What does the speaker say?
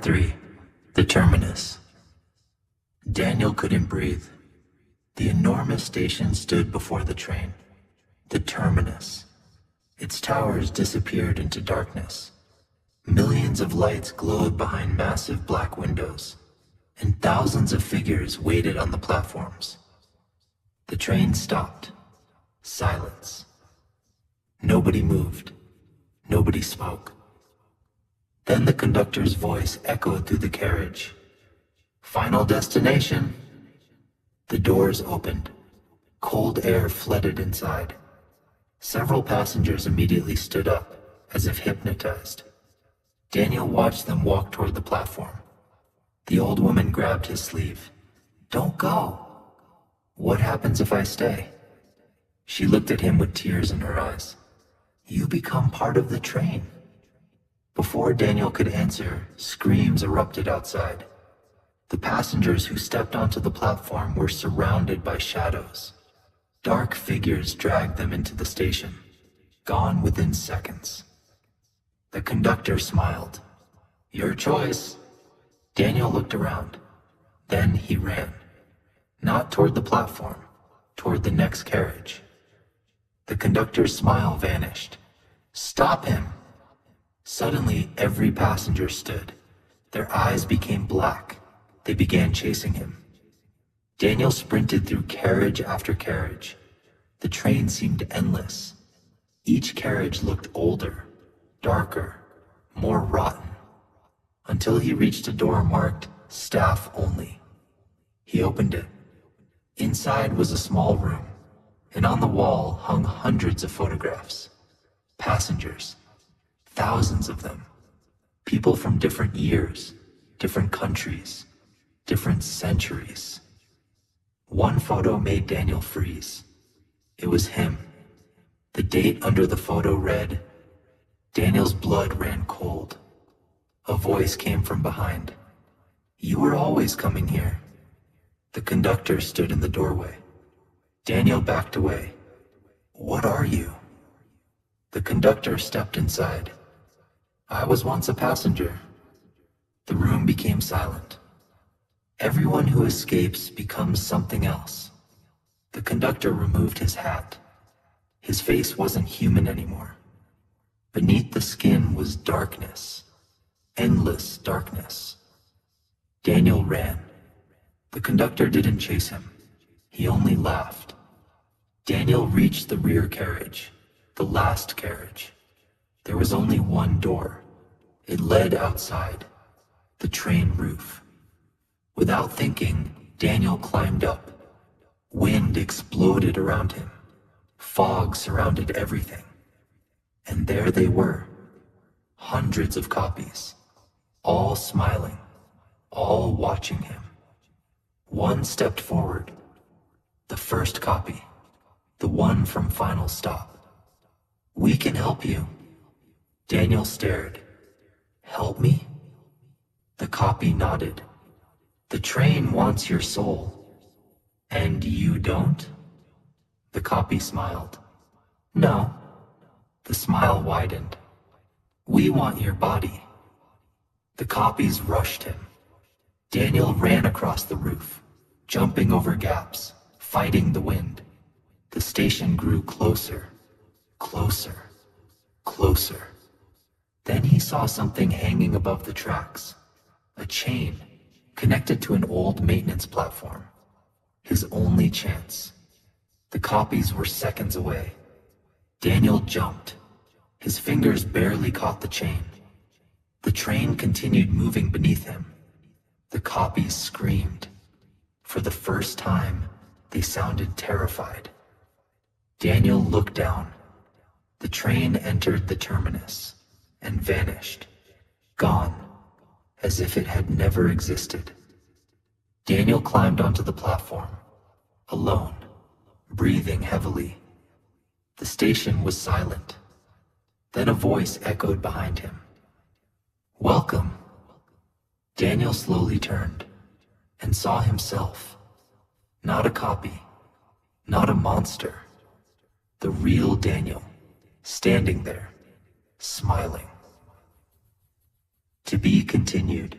3. The Terminus. Daniel couldn't breathe. The enormous station stood before the train. The Terminus. Its towers disappeared into darkness. Millions of lights glowed behind massive black windows, and thousands of figures waited on the platforms. The train stopped. Silence. Nobody moved. Nobody spoke. Then the conductor's voice echoed through the carriage. "Final destination." The doors opened. Cold air flooded inside. Several passengers immediately stood up, as if hypnotized. Daniel watched them walk toward the platform. The old woman grabbed his sleeve. "Don't go." "What happens if I stay?" She looked at him with tears in her eyes. "You become part of the train." Before Daniel could answer, screams erupted outside. The passengers who stepped onto the platform were surrounded by shadows. Dark figures dragged them into the station, gone within seconds. The conductor smiled. "Your choice." Daniel looked around. Then he ran. Not toward the platform, toward the next carriage. The conductor's smile vanished. "Stop him!" Suddenly, every passenger stood. Their eyes became black. They began chasing him. Daniel sprinted through carriage after carriage. The train seemed endless. Each carriage looked older, darker, more rotten, until he reached a door marked "Staff Only." He opened it. Inside was a small room, and on the wall hung hundreds of photographs. Passengers. Thousands of them. People from different years, different countries, different centuries. One photo made Daniel freeze. It was him. The date under the photo read, Daniel's blood ran cold. A voice came from behind. "You were always coming here." The conductor stood in the doorway. Daniel backed away. "What are you?" The conductor stepped inside. "I was once a passenger." The room became silent. Everyone who escapes becomes something else. The conductor removed his hat. His face wasn't human anymore. Beneath the skin was darkness. Endless darkness. Daniel ran. The conductor didn't chase him. He only laughed. Daniel reached the rear carriage, the last carriage. There was only one door. It led outside, the train roof. Without thinking, Daniel climbed up. Wind exploded around him. Fog surrounded everything. And there they were, hundreds of copies, all smiling, all watching him. One stepped forward, the first copy, the one from Final Stop. "We can help you." Daniel stared. "Help me?" The copy nodded. "The train wants your soul." "And you don't?" The copy smiled. "No." The smile widened. "We want your body." The copies rushed him. Daniel ran across the roof, jumping over gaps, fighting the wind. The station grew closer, closer, closer. Then he saw something hanging above the tracks, a chain connected to an old maintenance platform. His only chance. The copies were seconds away. Daniel jumped. His fingers barely caught the chain. The train continued moving beneath him. The copies screamed. For the first time, they sounded terrified. Daniel looked down. The train entered the terminus and vanished, gone, as if it had never existed. Daniel climbed onto the platform, alone, breathing heavily. The station was silent. Then a voice echoed behind him. "Welcome." Daniel slowly turned and saw himself. Not a copy, not a monster. The real Daniel, standing there, smiling. To be continued.